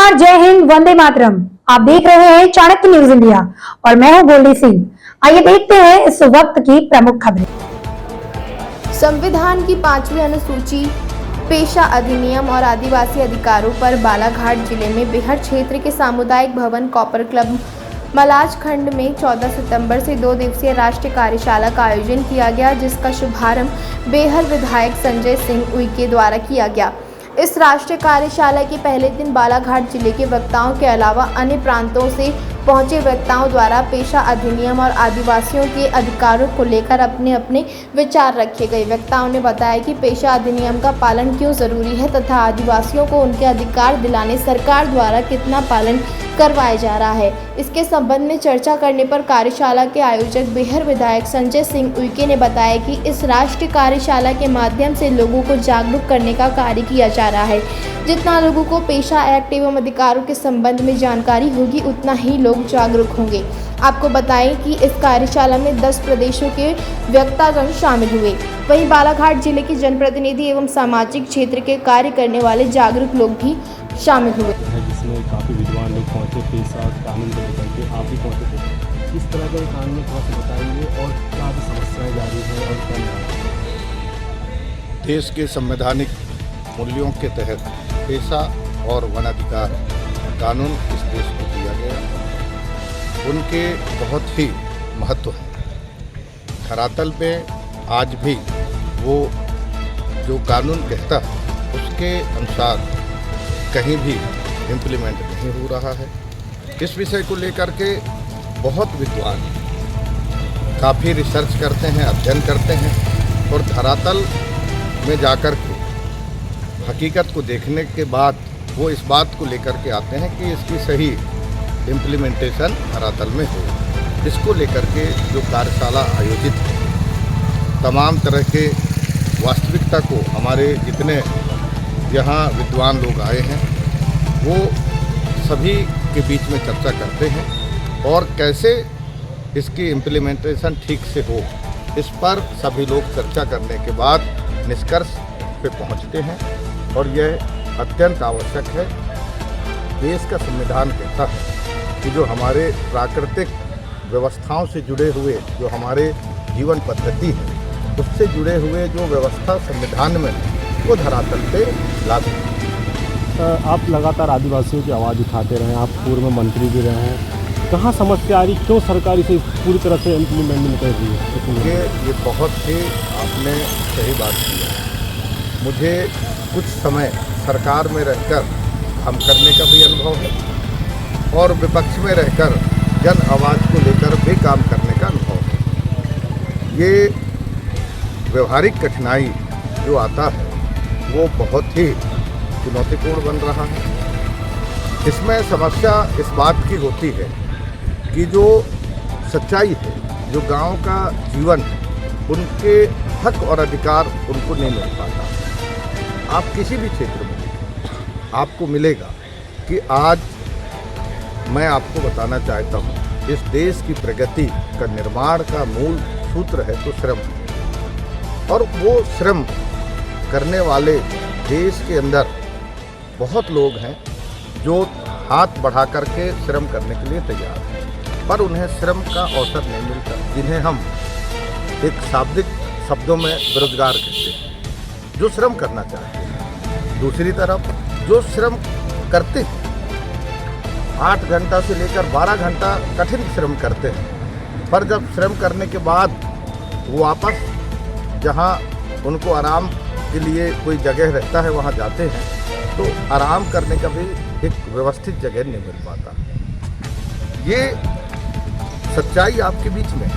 नमस्कार, जय हिंद, वंदे मातरम। आप देख रहे हैं चाणक्य न्यूज इंडिया और मैं हूं गोल्डी सिंह। आइए देखते हैं इस वक्त की प्रमुख खबरें। संविधान की 5वीं अनुसूची पेशा अधिनियम और आदिवासी अधिकारों पर बालाघाट जिले में बेहर क्षेत्र के सामुदायिक भवन कॉपर क्लब मलाज खंड में 14 सितंबर से 2 दिवसीय राष्ट्रीय कार्यशाला का आयोजन किया गया, जिसका शुभारंभ बेहर विधायक संजय सिंह उइके द्वारा किया गया। इस राष्ट्रीय कार्यशाला के पहले दिन बालाघाट जिले के वक्ताओं के अलावा अन्य प्रांतों से पहुंचे वक्ताओं द्वारा पेशा अधिनियम और आदिवासियों के अधिकारों को लेकर अपने अपने विचार रखे गए। वक्ताओं ने बताया कि पेशा अधिनियम का पालन क्यों जरूरी है तथा आदिवासियों को उनके अधिकार दिलाने सरकार द्वारा कितना पालन करवाया जा रहा है। इसके संबंध में चर्चा करने पर कार्यशाला के आयोजक बेहर विधायक संजय सिंह उइके ने बताया कि इस राष्ट्रीय कार्यशाला के माध्यम से लोगों को जागरूक करने का कार्य किया जा रहा है। जितना लोगों को पेशा एक्ट एवं अधिकारों के संबंध में जानकारी होगी, उतना ही लोग जागरूक होंगे। आपको बताएं कि इस कार्यशाला में 10 प्रदेशों के वक्तागण शामिल हुए। वहीं बालाघाट जिले के जनप्रतिनिधि एवं सामाजिक क्षेत्र के कार्य करने वाले जागरूक लोग भी शामिल हुए। जिसमें काफ़ी विद्वान लोग पहुँचे, पेशा कानून को लेकर के आप भी पहुँचे थे। किस तरह के कानून में थोड़ा सा बताएंगे और क्या समस्याएं जारी हैं और क्या नहीं? देश के संवैधानिक मूल्यों के तहत पेशा और वन अधिकार कानून इस देश को दिया गया, उनके बहुत ही महत्व है। धरातल पे आज भी वो जो कानून कहता है उसके अनुसार कहीं भी इम्प्लीमेंट नहीं हो रहा है। इस विषय को लेकर के बहुत विद्वान काफ़ी रिसर्च करते हैं, अध्ययन करते हैं और धरातल में जाकर के हकीकत को देखने के बाद वो इस बात को लेकर के आते हैं कि इसकी सही इम्प्लीमेंटेशन धरातल में हो। इसको लेकर के जो कार्यशाला आयोजित है, तमाम तरह के वास्तविकता को हमारे जितने यहाँ विद्वान लोग आए हैं वो सभी के बीच में चर्चा करते हैं और कैसे इसकी इम्प्लीमेंटेशन ठीक से हो, इस पर सभी लोग चर्चा करने के बाद निष्कर्ष पे पहुंचते हैं। और यह अत्यंत आवश्यक है। देश का संविधान कहता है कि जो हमारे प्राकृतिक व्यवस्थाओं से जुड़े हुए जो हमारे जीवन पद्धति है, उससे जुड़े हुए जो व्यवस्था संविधान में वो धरातल पे लागू है। आप लगातार आदिवासियों की आवाज़ उठाते रहे, आप पूर्व में मंत्री भी रहे हैं। कहाँ समस्या आ रही, क्यों सरकार इसे पूरी तरह से इम्प्लीमेंट नहीं कर रही है? ये बहुत ही आपने सही बात की है। मुझे कुछ समय सरकार में रहकर काम करने का भी अनुभव है और विपक्ष में रहकर जन आवाज़ को लेकर भी काम करने का अनुभव है। ये व्यवहारिक कठिनाई जो आता है वो बहुत ही चुनौतीपूर्ण बन रहा है। इसमें समस्या इस बात की होती है कि जो सच्चाई है, जो गांव का जीवन है, उनके हक और अधिकार उनको नहीं मिल पाता। आप किसी भी क्षेत्र में आपको मिलेगा कि आज मैं आपको बताना चाहता हूँ, इस देश की प्रगति का निर्माण का मूल सूत्र है तो श्रम, और वो श्रम करने वाले देश के अंदर बहुत लोग हैं जो हाथ बढ़ा करके श्रम करने के लिए तैयार हैं, पर उन्हें श्रम का अवसर नहीं मिलता, जिन्हें हम एक शाब्दिक शब्दों में बेरोजगार कहते हैं, जो श्रम करना चाहते हैं। दूसरी तरफ जो श्रम करते हैं, 8 घंटा से लेकर 12 घंटा कठिन श्रम करते हैं, पर जब श्रम करने के बाद वो वापस जहाँ उनको आराम के लिए कोई जगह रहता है वहाँ जाते हैं तो आराम करने का भी एक व्यवस्थित जगह नहीं मिल पाता। ये सच्चाई आपके बीच में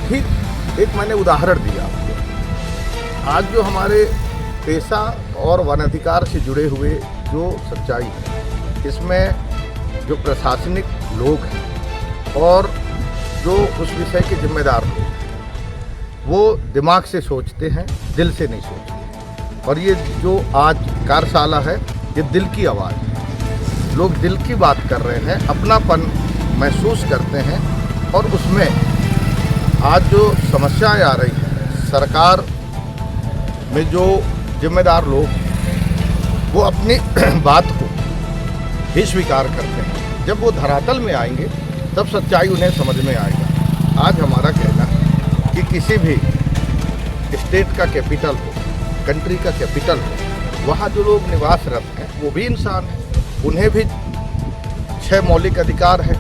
ठीक एक मैंने उदाहरण दिया आपको। आज जो हमारे पेशा और वन अधिकार से जुड़े हुए जो सच्चाई है, इसमें जो प्रशासनिक लोग हैं और जो उस विषय के जिम्मेदार लोग हैं, वो दिमाग से सोचते हैं, दिल से नहीं सोचते। और ये जो आज कार्यशाला है, ये दिल की आवाज़ है। लोग दिल की बात कर रहे हैं, अपनापन महसूस करते हैं और उसमें आज जो समस्याएं आ रही हैं, सरकार में जो जिम्मेदार लोग वो अपनी बात को भी स्वीकार करते हैं। जब वो धरातल में आएंगे तब सच्चाई उन्हें समझ में आएगा। आज हमारा कहना है कि किसी भी स्टेट का कैपिटल हो, कंट्री का कैपिटल हो, वहाँ जो लोग निवासरत हैं वो भी इंसान हैं, उन्हें भी 6 मौलिक अधिकार हैं,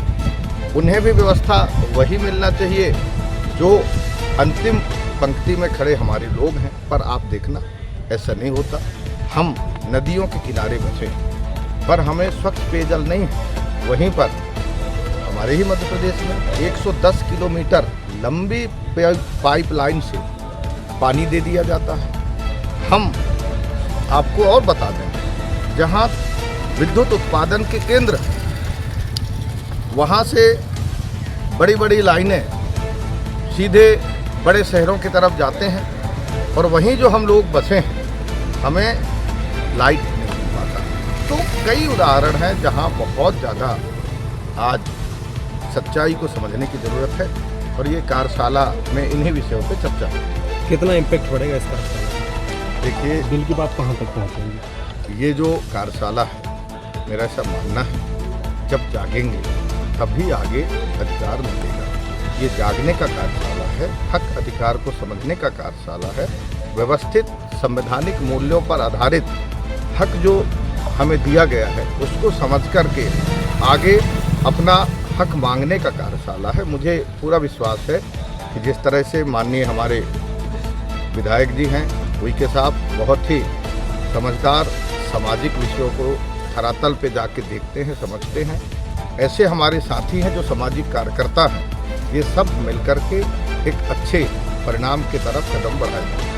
उन्हें भी व्यवस्था वही मिलना चाहिए जो अंतिम पंक्ति में खड़े हमारे लोग हैं। पर आप देखना ऐसा नहीं होता। हम नदियों के किनारे बसे हैं पर हमें स्वच्छ पेयजल नहीं है। वहीं पर हमारे ही मध्य प्रदेश में 110 किलोमीटर लंबी पाइपलाइन से पानी दे दिया जाता है। हम आपको और बता दें, जहाँ विद्युत उत्पादन के केंद्र हैं वहाँ से बड़ी बड़ी लाइनें सीधे बड़े शहरों की तरफ जाते हैं और वहीं जो हम लोग बसे हैं हमें लाइट नहीं मिल पाता। तो कई उदाहरण हैं जहाँ बहुत ज़्यादा आज सच्चाई को समझने की ज़रूरत है और ये कार्यशाला में इन्हीं विषयों पे चर्चा है। कितना इम्पैक्ट पड़ेगा इसका? देखिए, बिल की बात कहाँ तक पहुँचेगी? ये जो कार्यशाला है, मेरा ऐसा मानना है जब जागेंगे तभी आगे अधिकार मिलेगा। ये जागने का कार्यशाला है, हक अधिकार को समझने का कार्यशाला है। व्यवस्थित संवैधानिक मूल्यों पर आधारित हक जो हमें दिया गया है उसको समझ करके आगे अपना हक मांगने का कार्यशाला है। मुझे पूरा विश्वास है कि जिस तरह से माननीय हमारे विधायक जी हैं, उइके साहब बहुत ही समझदार सामाजिक विषयों को धरातल पे जाके देखते हैं, समझते हैं। ऐसे हमारे साथी हैं जो सामाजिक कार्यकर्ता हैं, ये सब मिलकर के एक अच्छे परिणाम की तरफ कदम बढ़ाएंगे।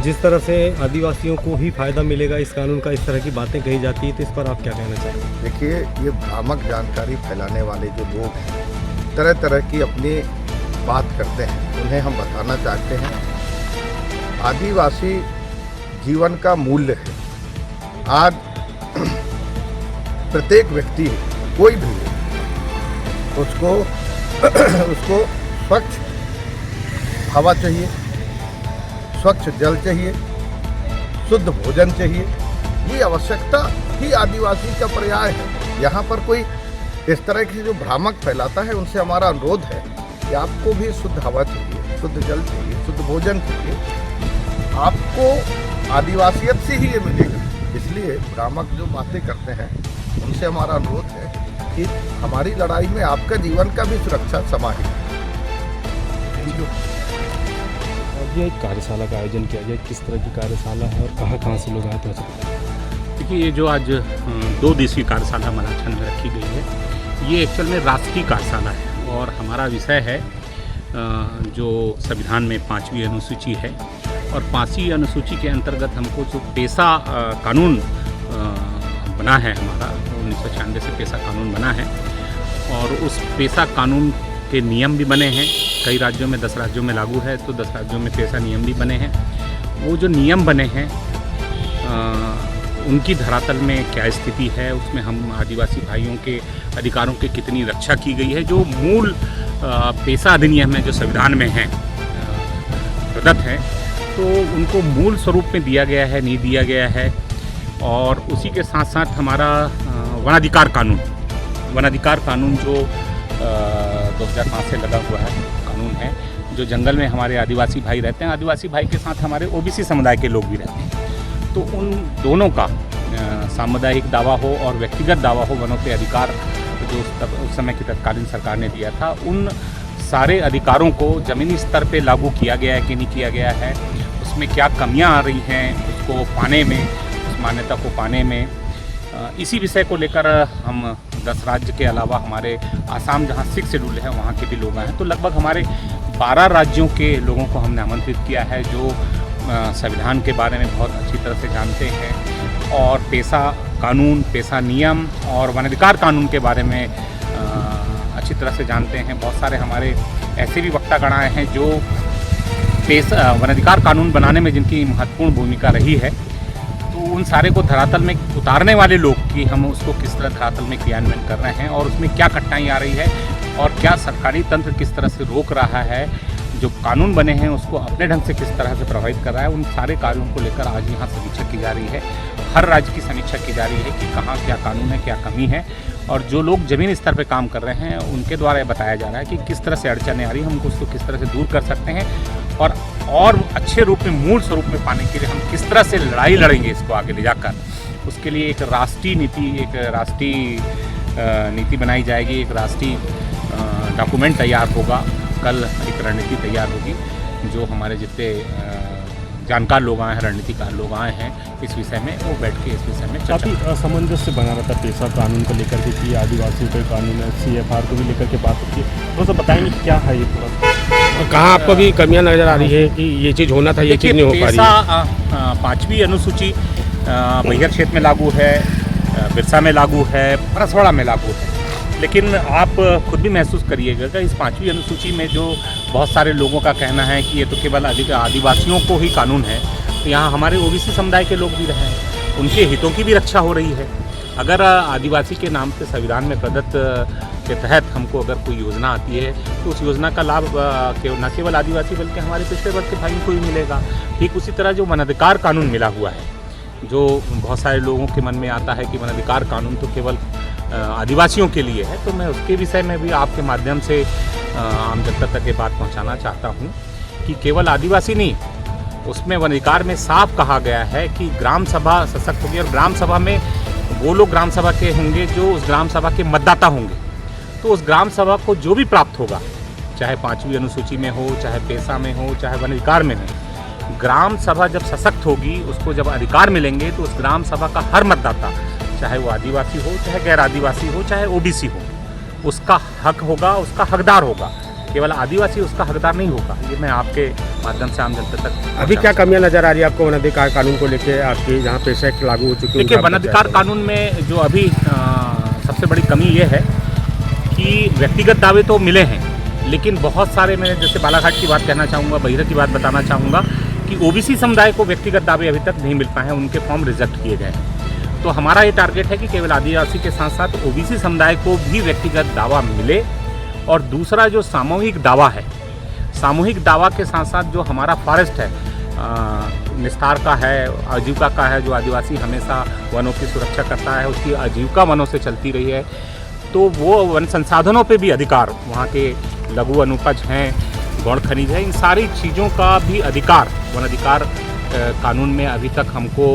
जिस तरह से आदिवासियों को ही फायदा मिलेगा इस कानून का, इस तरह की बातें कही जाती है, तो इस पर आप क्या कहना चाहेंगे? देखिए, ये भ्रामक जानकारी फैलाने वाले जो लोग हैं, तरह तरह की अपनी बात करते हैं, उन्हें हम बताना चाहते हैं आदिवासी जीवन का मूल्य है। आज प्रत्येक व्यक्ति कोई भी हो, उसको स्वच्छ हवा चाहिए, स्वच्छ जल चाहिए, शुद्ध भोजन चाहिए। ये आवश्यकता ही आदिवासी का पर्याय है। यहाँ पर कोई इस तरह की जो भ्रामक फैलाता है उनसे हमारा अनुरोध है कि आपको भी शुद्ध हवा चाहिए, शुद्ध जल चाहिए, शुद्ध भोजन चाहिए। आपको आदिवासियत से ही ये मिलेगा। इसलिए भ्रामक जो बातें करते हैं उनसे हमारा अनुरोध है कि हमारी लड़ाई में आपका जीवन का भी सुरक्षा समाहित है। और ये एक कार्यशाला का आयोजन किया गया, किस तरह की कार्यशाला है और कहाँ से लोग आए तो देखिए, ये जो आज 2 दिवसीय कार्यशाला मलाजखंड में रखी गई है, ये एक्चुअल में राष्ट्रीय कार्यशाला है और हमारा विषय है जो संविधान में 5वीं अनुसूची है और 5वीं अनुसूची के अंतर्गत हमको जो पेशा कानून बना है, हमारा 1996 से पेशा कानून बना है और उस पेशा कानून के नियम भी बने हैं। कई राज्यों में 10 राज्यों में लागू है, तो 10 राज्यों में पेशा नियम भी बने हैं। वो जो नियम बने हैं उनकी धरातल में क्या स्थिति है, उसमें हम आदिवासी भाइयों के अधिकारों की कितनी रक्षा की गई है, जो मूल पेशा अधिनियम में जो संविधान में है प्रदत्त है, तो उनको मूल स्वरूप में दिया गया है, नहीं दिया गया है। और उसी के साथ साथ हमारा वनाधिकार कानून जो 2005 से लगा हुआ है कानून है, जो जंगल में हमारे आदिवासी भाई रहते हैं, आदिवासी भाई के साथ हमारे ओबीसी समुदाय के लोग भी रहते हैं, तो उन दोनों का सामुदायिक दावा हो और व्यक्तिगत दावा हो, वनों के अधिकार जो उस समय की तत्कालीन सरकार ने दिया था, उन सारे अधिकारों को ज़मीनी स्तर पे लागू किया गया है कि नहीं किया गया है, उसमें क्या कमियां आ रही हैं उसको पाने में, उस मान्यता को पाने में। इसी विषय को लेकर हम 10 राज्य के अलावा हमारे आसाम जहां 6 शेड्यूल है वहां के भी लोग आए हैं, तो लगभग हमारे 12 राज्यों के लोगों को हमने आमंत्रित किया है जो संविधान के बारे में बहुत अच्छी तरह से जानते हैं और पेशा कानून, पेशा नियम और वनाधिकार कानून के बारे में अच्छी तरह से जानते हैं। बहुत सारे हमारे ऐसे भी वक्तागण आए हैं जो वनाधिकार कानून बनाने में जिनकी महत्वपूर्ण भूमिका रही है, तो उन सारे को धरातल में उतारने वाले लोग कि हम उसको किस तरह धरातल में क्रियान्वयन कर रहे हैं और उसमें क्या कठिनाई आ रही है और क्या सरकारी तंत्र किस तरह से रोक रहा है, जो कानून बने हैं उसको अपने ढंग से किस तरह से प्रभावित कर रहा है, उन सारे कार्यों को लेकर आज यहाँ समीक्षा की जा रही है। हर राज्य की समीक्षा की जा रही है कि कहाँ क्या कानून है, क्या कमी है, और जो लोग ज़मीनी स्तर पे काम कर रहे हैं उनके द्वारा ये बताया जा रहा है कि किस तरह से अड़चनें आ रही हैं, हम उसको किस तरह से दूर कर सकते हैं, और अच्छे रूप में, मूल स्वरूप में पाने के लिए हम किस तरह से लड़ाई लड़ेंगे इसको आगे ले जाकर। उसके लिए एक राष्ट्रीय नीति बनाई जाएगी, एक राष्ट्रीय डॉक्यूमेंट तैयार होगा। कल एक रणनीति तैयार होगी, जो हमारे जितने जानकार लोग आए हैं, रणनीतिकार लोग आए हैं इस विषय में, वो बैठ के इस विषय में काफ़ी असमंजस से बना रहता पेशा कानून को लेकर के कि आदिवासियों के कानून है, CFR को भी लेकर के बात होती है, थोड़ा सा बताएंगे क्या है ये पूरा, कहाँ आपको भी कमियां नज़र आ रही है कि ये चीज़ होना था, ये चीज़ नहीं हो पा रही है? 5वीं अनुसूची मैहर क्षेत्र में लागू है, बिरसा में लागू है, परसवाड़ा में लागू है, लेकिन आप खुद भी महसूस करिएगा कि इस 5वीं अनुसूची में जो बहुत सारे लोगों का कहना है कि ये तो केवल आदिवासियों को ही कानून है, तो यहाँ हमारे OBC समुदाय के लोग भी रहे हैं, उनके हितों की भी रक्षा हो रही है। अगर आदिवासी के नाम पे संविधान में प्रदत्त के तहत हमको अगर कोई योजना आती है तो उस योजना का लाभ न केवल आदिवासी बल्कि हमारे पिछड़े वर्ग के भाइयों को भी मिलेगा। ठीक उसी तरह जो वनाधिकार कानून मिला हुआ है, जो बहुत सारे लोगों के मन में आता है कि वनाधिकार कानून तो केवल आदिवासियों के लिए है, तो मैं उसके विषय में भी आपके माध्यम से आम जनता तक ये बात पहुंचाना चाहता हूं कि केवल आदिवासी नहीं, उसमें वनाधिकार में साफ कहा गया है कि ग्राम सभा सशक्त होगी, और ग्राम सभा में वो लोग ग्राम सभा के होंगे जो उस ग्राम सभा के मतदाता होंगे। तो उस ग्राम सभा को जो भी प्राप्त होगा, चाहे 5वीं अनुसूची में हो, चाहे पेशा में हो, चाहे वनाधिकार में हो, ग्राम सभा जब सशक्त होगी, उसको जब अधिकार मिलेंगे, तो उस ग्राम सभा का हर मतदाता, चाहे वो आदिवासी हो, चाहे गैर आदिवासी हो, चाहे OBC हो, उसका हक होगा, उसका हकदार होगा। केवल आदिवासी उसका हकदार नहीं होगा। ये मैं आपके माध्यम से आम जनता तक। अभी क्या कमियां नज़र आ रही है आपको वनाधिकार कानून को लेकर, आपकी जहाँ पेशा एक्ट लागू हो चुकी है? देखिए, वनाधिकार कानून में जो अभी सबसे बड़ी कमी ये है कि व्यक्तिगत दावे तो मिले हैं, लेकिन बहुत सारे, मैं जैसे बालाघाट की बात कहना चाहूँगा, बहिरा की बात बताना चाहूँगा कि OBC समुदाय को व्यक्तिगत दावे अभी तक नहीं मिल पाए हैं, उनके फॉर्म रिजेक्ट किए गए हैं। तो हमारा ये टारगेट है कि केवल आदिवासी के साथ साथ OBC समुदाय को भी व्यक्तिगत दावा मिले। और दूसरा जो सामूहिक दावा है, सामूहिक दावा के साथ साथ जो हमारा फॉरेस्ट है, निस्तार का है, आजीविका का है, जो आदिवासी हमेशा वनों की सुरक्षा करता है, उसकी आजीविका वनों से चलती रही है, तो वो वन संसाधनों पे भी अधिकार, वहाँ के लघु अनुपज हैं, गौण खनिज है, इन सारी चीज़ों का भी अधिकार वनाधिकार कानून में अभी तक हमको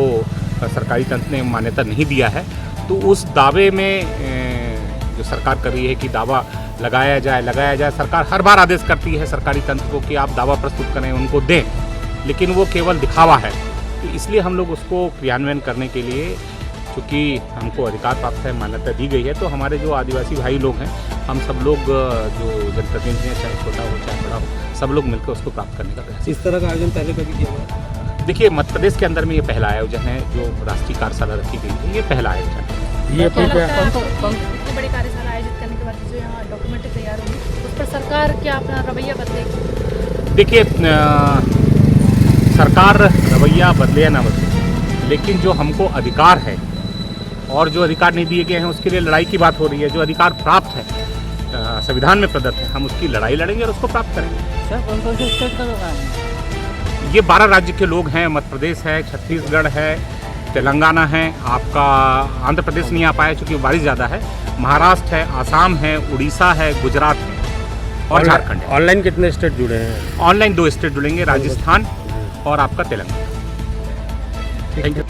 सरकारी तंत्र ने मान्यता नहीं दिया है। तो उस दावे में जो सरकार कर रही है कि दावा लगाया जाए, सरकार हर बार आदेश करती है सरकारी तंत्र को कि आप दावा प्रस्तुत करें, उनको दें, लेकिन वो केवल दिखावा है। तो इसलिए हम लोग उसको क्रियान्वयन करने के लिए, चूँकि हमको अधिकार प्राप्त है, मान्यता दी गई है, तो हमारे जो आदिवासी भाई लोग हैं, हम सब लोग जो जनप्रतिनिधि हैं, चाहे छोटा हो चाहे बड़ा हो, सब लोग मिलकर उसको प्राप्त करने का प्रयास। इस तरह का आयोजन पहले कभी किया हुआ? देखिए, मध्य प्रदेश के अंदर में ये पहला आयोजन है जो राष्ट्रीय कार्यशाला रखी गई है, ये पहला आयोजन है। ये क्या लगता है आपको इतनी बड़ी कार्यशाला आयोजित करने के बाद जो यहाँ डॉक्यूमेंट तैयार होंगे, उस पर सरकार क्या अपना रवैया बदलेगी? देखिए, सरकार रवैया बदले या ना बदले, लेकिन जो हमको अधिकार है और जो अधिकार नहीं दिए गए हैं उसके लिए लड़ाई की बात हो रही है। जो अधिकार प्राप्त है, संविधान में प्रदत्त है, हम उसकी लड़ाई लड़ेंगे और उसको प्राप्त करेंगे। सर, कौन-कौन से स्टेट का लोग आए हैं? ये 12 राज्य के लोग हैं। मध्य प्रदेश है, छत्तीसगढ़ है, तेलंगाना है, आपका आंध्र प्रदेश नहीं आ पाया क्योंकि बारिश ज़्यादा है, महाराष्ट्र है, आसाम है, उड़ीसा है, गुजरात है और झारखंड है। ऑनलाइन कितने स्टेट जुड़े हैं? ऑनलाइन 2 स्टेट जुड़ेंगे, राजस्थान और आपका तेलंगाना। Thank you.